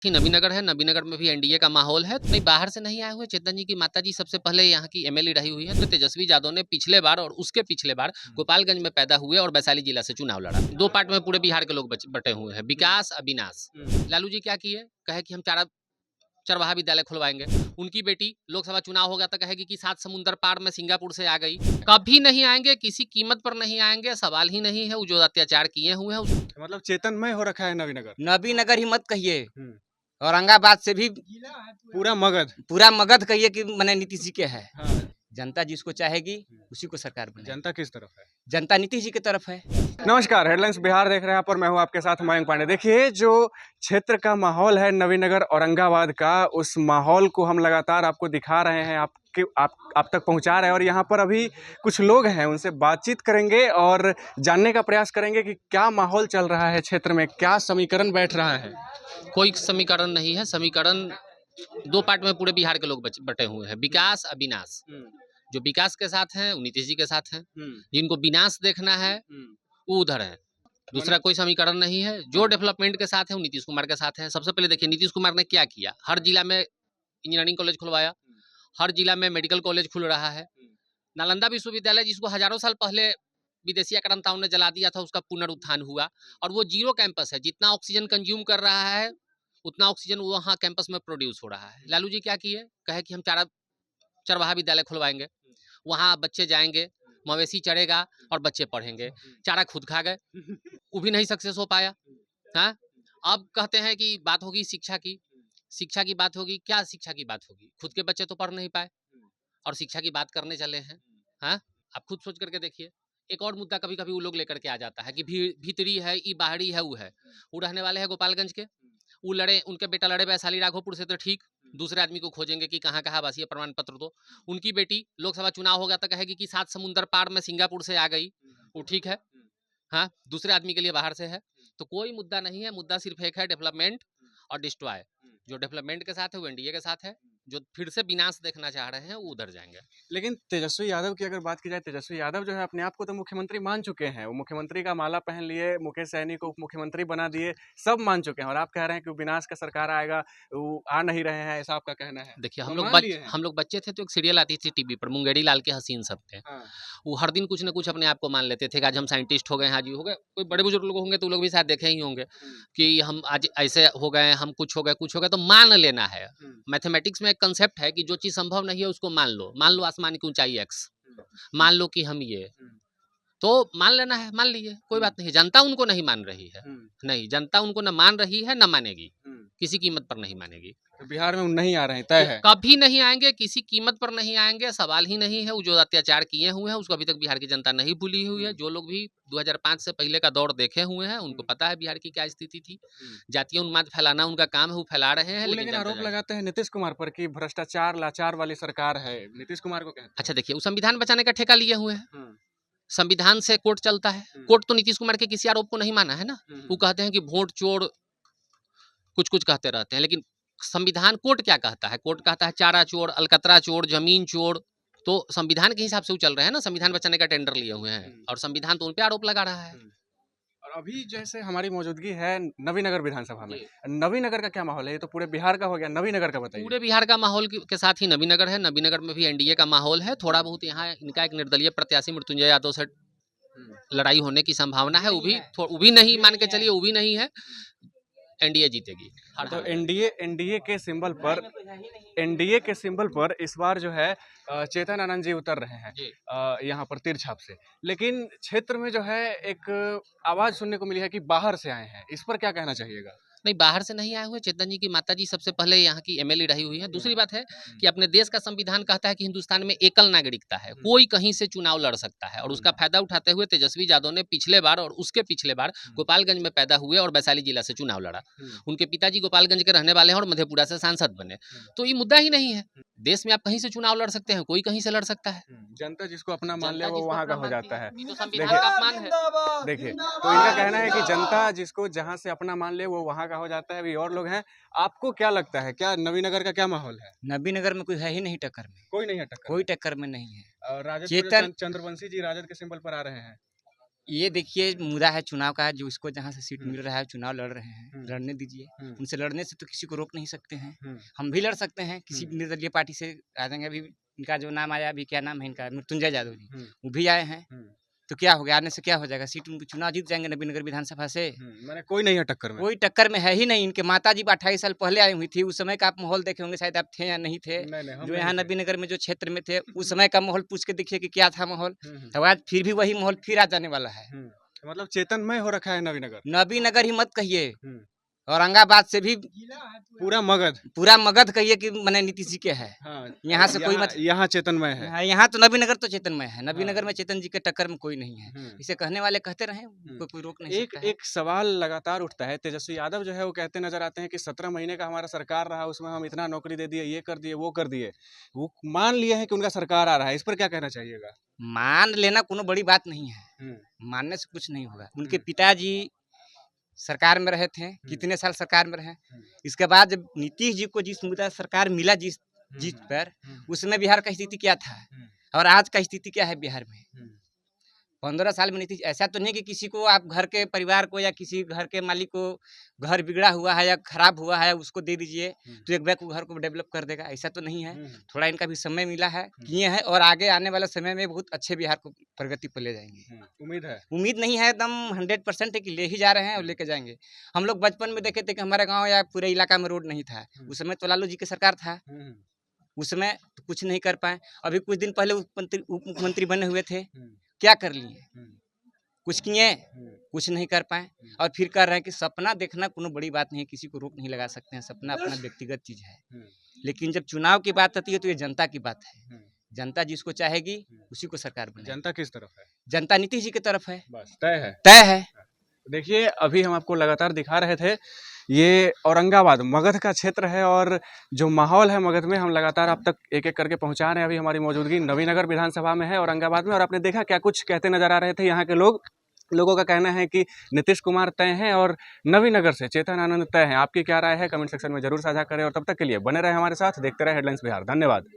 कि नबीनगर है, नबीनगर में भी एनडीए का माहौल है। नहीं, बाहर से नहीं आए हुए। चेतन जी की माताजी सबसे पहले यहाँ की एमएलए रही हुई है। तो तेजस्वी यादव ने पिछले बार और उसके पिछले बार गोपालगंज में पैदा हुए और वैशाली जिला से चुनाव लड़ा। दो पार्ट में पूरे बिहार के लोग बटे हुए हैं, विकास अविनाश। लालू जी क्या किए, कहे कि हम चरवाहा विद्यालय खुलवाएंगे। उनकी बेटी लोकसभा चुनाव होगा तो कहेगी कि 7 समुंदर पार में सिंगापुर से आ गई। कभी नहीं आएंगे, किसी कीमत पर नहीं आएंगे, सवाल ही नहीं है। वो जो अत्याचार किए हुए हैं मतलब चेतनमय हो रखा है नवीनगर। नबीनगर ही मत कहिए, औरंगाबाद से भी पूरा मगध कहिए कि मैंने नीतीश जी के है। हाँ। जनता जिसको चाहेगी उसी को सरकार बने। जनता किस तरफ है? जनता नीतीश जी की तरफ है। नमस्कार, हेडलाइंस बिहार देख रहे हैं आप और मैं हूं आपके साथ मयंक पांडे। देखिए, जो क्षेत्र का माहौल है नवीनगर औरंगाबाद का, उस माहौल को हम लगातार आपको दिखा रहे हैं, आप तक पहुंचा रहे हैं। और यहाँ पर अभी कुछ लोग हैं, उनसे बातचीत करेंगे और जानने का प्रयास करेंगे कि क्या माहौल चल रहा है क्षेत्र में, क्या समीकरण बैठ रहा है। कोई समीकरण नहीं है। समीकरण दो पार्ट में पूरे बिहार के लोग बटे हुए हैं, विकास अविनाश। जो विकास के साथ हैं वो नीतीश जी के साथ हैं, जिनको विनाश देखना है वो उधर है। दूसरा कोई समीकरण नहीं है। जो डेवलपमेंट के साथ है वो नीतीश कुमार के साथ है। सबसे पहले देखिए नीतीश कुमार ने क्या किया। हर जिला में इंजीनियरिंग कॉलेज खुलवाया, हर जिला में मेडिकल कॉलेज खुल रहा है। नालंदा विश्वविद्यालय जिसको हजारों साल पहले विदेशी आक्रांताओं ने जला दिया था, उसका पुनरुत्थान हुआ और वो जीरो कैंपस है। जितना ऑक्सीजन कंज्यूम कर रहा है उतना ऑक्सीजन वहाँ कैंपस में प्रोड्यूस हो रहा है। लालू जी क्या किए, कहे कि हम चरवाहा विद्यालय खुलवाएंगे। वहाँ बच्चे जाएंगे, मवेशी चढ़ेगा और बच्चे पढ़ेंगे। चारा खुद खा गए, वो भी नहीं सक्सेस हो पाया। हाँ, अब कहते हैं कि बात होगी शिक्षा की। शिक्षा की बात होगी, क्या शिक्षा की बात होगी? खुद के बच्चे तो पढ़ नहीं पाए और शिक्षा की बात करने चले हैं। हाँ, आप खुद सोच करके देखिए। एक और मुद्दा कभी कभी वो लोग लेकर के आ जाता है कि भीतरी है, ई बाहरी है, वो है। वो रहने वाले हैं गोपालगंज के, वो लड़े, उनके बेटा लड़े वैशाली राघोपुर से तो ठीक, दूसरे आदमी को खोजेंगे कि कहाँ कहाँ वासी प्रमाण पत्र दो। उनकी बेटी लोकसभा चुनाव होगा तो कहेगी कि 7 समुंदर पार में सिंगापुर से आ गई, वो ठीक है। हाँ, दूसरे आदमी के लिए बाहर से है। तो कोई मुद्दा नहीं है, मुद्दा सिर्फ एक है, डेवलपमेंट और डिस्ट्रॉय। जो डेवलपमेंट के साथ है वो एनडीए के साथ है, जो फिर से विनाश देखना चाह रहे हैं वो उधर जाएंगे। लेकिन तेजस्वी यादव की अगर बात की जाए, तेजस्वी यादव जो है अपने आप को तो मुख्यमंत्री मान चुके हैं। वो मुख्यमंत्री का माला पहन लिए, मुकेश सहनी को उप मुख्यमंत्री बना दिए, सब मान चुके हैं। और आप कह रहे हैं कि विनाश का सरकार आएगा, वो आ नहीं रहे हैं, ऐसा आपका कहना है। देखिए हम लोग बच्चे थे तो एक सीरियल आती थी टीवी पर, मुंगेरी लाल के हसीन सब थे। हाँ। वो हर दिन कुछ ना कुछ अपने आप को मान लेते थे कि आज हम साइंटिस्ट हो गए, आज ये हो गए। कोई बड़े बुजुर्ग लोग होंगे तो लोग भी शायद देखे ही होंगे कि हम आज ऐसे हो गए, हम कुछ हो गए तो मान लेना है। मैथमेटिक्स में एक कंसेप्ट है कि जो चीज संभव नहीं है उसको मान लो। मान लो आसमान की ऊंचाई x, मान लो कि हम ये, तो मान लेना है, मान लीजिए, कोई बात नहीं। जनता उनको नहीं मान रही है, नहीं, जनता उनको न मान रही है न मानेगी, किसी कीमत पर नहीं मानेगी। तो बिहार में नहीं आ रहे हैं, तय है। कभी नहीं आएंगे, किसी कीमत पर नहीं आएंगे, सवाल ही नहीं है। वो जो अत्याचार किए हुए हैं उसको अभी तक बिहार की जनता नहीं भूली हुई है। जो लोग भी 2005 से पहले का दौर देखे हुए हैं उनको पता है बिहार की क्या स्थिति थी। जातीय उन्माद फैलाना उनका काम है, वो फैला रहे हैं। लेकिन आरोप लगाते हैं नीतीश कुमार पर कि भ्रष्टाचार लाचार वाली सरकार है। नीतीश कुमार को कहते हैं। अच्छा देखिए, वो संविधान बचाने का ठेका लिए हुए हैं। संविधान से कोर्ट चलता है। कोर्ट तो नीतीश कुमार के किसी आरोप को नहीं माना है ना। वो कहते हैं कि वोट चोर, कुछ कुछ कहते रहते हैं, लेकिन संविधान कोर्ट क्या कहता है? कोर्ट कहता है चारा चोर, अलकतरा चोर, जमीन चोर। तो संविधान के हिसाब से वो चल रहे हैं ना। संविधान बचाने का टेंडर लिए हुए हैं और संविधान तो उन पे आरोप लगा रहा है। और अभी जैसे हमारी मौजूदगी है नवीनगर विधानसभा में, नवीनगर का क्या माहौल है? ये तो पूरे बिहार का हो गया, नवीनगर का बताइए। पूरे बिहार का माहौल के साथ ही नवीनगर है। नवीनगर में भी एनडीए का माहौल है। थोड़ा बहुत यहाँ इनका एक निर्दलीय प्रत्याशी मृत्युंजय यादव से लड़ाई होने की संभावना है। वो भी नहीं, मान के चलिए, वो भी नहीं है। एनडीए जीतेगी। तो एनडीए के सिंबल पर इस बार जो है चेतन आनंद जी उतर रहे हैं यहाँ पर तीर-छाप से। लेकिन क्षेत्र में जो है एक आवाज सुनने को मिली है कि बाहर से आए हैं। इस पर क्या कहना चाहिएगा? नहीं, बाहर से नहीं आए हुए। चेतन जी की माताजी सबसे पहले यहाँ की एमएलए रही हुई है। दूसरी बात है कि अपने देश का संविधान कहता है कि हिंदुस्तान में एकल नागरिकता है, कोई कहीं से चुनाव लड़ सकता है। और उसका फायदा उठाते हुए तेजस्वी यादव ने पिछले बार और उसके पिछले बार गोपालगंज में पैदा हुए और वैशाली जिला से चुनाव लड़ा। उनके पिताजी गोपालगंज के रहने वाले हैं और मधेपुरा से सांसद बने। तो ये मुद्दा ही नहीं है। देश में आप कहीं से चुनाव लड़ सकते हैं, कोई कहीं से लड़ सकता है। जनता जिसको अपना मान ले वो वहाँ का हो जाता है। ये तो संविधान का अपमान है। देखिए, तो इनका कहना है कि जनता जिसको जहाँ से अपना मान ले वो वहाँ का हो जाता है। अभी और लोग हैं, आपको क्या लगता है, क्या नवीनगर का क्या माहौल है? नबीनगर में कोई है ही नहीं टक्कर में, कोई नहीं है टक्कर, कोई टक्कर में नहीं है। राजद चेतन चंद्रवंशी जी राजद के सिंबल पर आ रहे हैं। ये देखिए मुद्दा है चुनाव का, जो इसको जहाँ से सीट मिल रहा है चुनाव लड़ रहे हैं, लड़ने दीजिए। उनसे लड़ने से तो किसी को रोक नहीं सकते हैं। हम भी लड़ सकते हैं, किसी भी निर्दलीय पार्टी से आ जाएंगे। अभी इनका जो नाम आया, अभी क्या नाम है इनका, मृत्युंजय यादव जी, वो भी आए हैं। तो क्या हो गया, आने से क्या हो जाएगा, सीट उनको चुनाव जीत जाएंगे नबीनगर विधानसभा से। मैंने कोई नहीं है टक्कर में, कोई टक्कर में है ही नहीं। इनके माता जी 28 साल पहले आई हुई थी, उस समय का आप माहौल देखे होंगे, शायद आप थे या नहीं थे। जो यहाँ नबीनगर में जो क्षेत्र में थे, उस समय का माहौल पूछ के देखिए कि क्या था माहौल। तो आज फिर भी वही माहौल फिर आ जाने वाला है। मतलब चेतनमय हो रखा है नवीनगर। नबीनगर ही मत कहिए, औरंगाबाद से भी पूरा मगध कहिए कि मैंने नीतीश जी के है। यहाँ से कोई मत, यहाँ चेतनमय है। यहाँ तो नबीनगर तो चेतनमय है। नबीनगर में चेतन जी के टक्कर में कोई नहीं है। इसे कहने वाले कहते रहे, कोई रोक नहीं सकता है। एक सवाल लगातार उठता है, तेजस्वी यादव जो है वो कहते नजर आते हैं कि 17 महीने का हमारा सरकार रहा, उसमें हम इतना नौकरी दे दिए, ये कर दिए, वो कर दिए। वो मान लिए हैं कि उनका सरकार आ रहा है, इस पर क्या कहना चाहिएगा? मान लेना कोनो बड़ी बात नहीं है, मानने से कुछ नहीं होगा। उनके पिताजी सरकार में रहे थे, कितने साल सरकार में रहे। इसके बाद जब नीतीश जी को जिस मुद्दा सरकार मिला, जिस पर, उसमें बिहार का स्थिति क्या था और आज का स्थिति क्या है बिहार में। 15 साल में नीतीश, ऐसा तो नहीं कि किसी को आप घर के परिवार को या किसी घर के मालिक को घर बिगड़ा हुआ है या खराब हुआ है उसको दे दीजिए तो एक बैग को घर को डेवलप कर देगा, ऐसा तो नहीं है। थोड़ा इनका भी समय मिला है, किए हैं, और आगे आने वाले समय में बहुत अच्छे बिहार को प्रगति पर ले जाएंगे। उम्मीद नहीं है, एकदम 100% है कि ले ही जा रहे हैं और लेके जाएंगे। हम लोग बचपन में देखे थे कि हमारे गाँव या पूरे इलाका में रोड नहीं था, उस समय तो लालू जी की सरकार था, उसमें तो कुछ नहीं कर पाए। अभी कुछ दिन पहले उप मुख्यमंत्री बने हुए थे, क्या कर लिए, कुछ किए, कुछ नहीं कर पाए। और फिर कह रहे हैं कि सपना देखना कोनो बड़ी बात नहीं है, किसी को रोक नहीं लगा सकते हैं, सपना अपना व्यक्तिगत चीज है। लेकिन जब चुनाव की बात आती है तो ये जनता की बात है। जनता जिसको चाहेगी उसी को सरकार बनेगी। जनता किस तरफ है? जनता नीतीश जी की तरफ है, बस तय है। देखिए अभी हम आपको लगातार दिखा रहे थे, ये औरंगाबाद मगध का क्षेत्र है और जो माहौल है मगध में हम लगातार आप तक एक एक करके पहुंचा रहे हैं। अभी हमारी मौजूदगी नवीनगर विधानसभा में है औरंगाबाद में, और आपने देखा क्या कुछ कहते नजर आ रहे थे। यहाँ के लोगों का कहना है कि नीतीश कुमार तय हैं और नवीनगर से चेतन आनंद तय हैं। आपकी क्या राय है, कमेंट सेक्शन में जरूर साझा करें और तब तक के लिए बने रहे हमारे साथ, देखते रहे हेडलाइंस बिहार। धन्यवाद।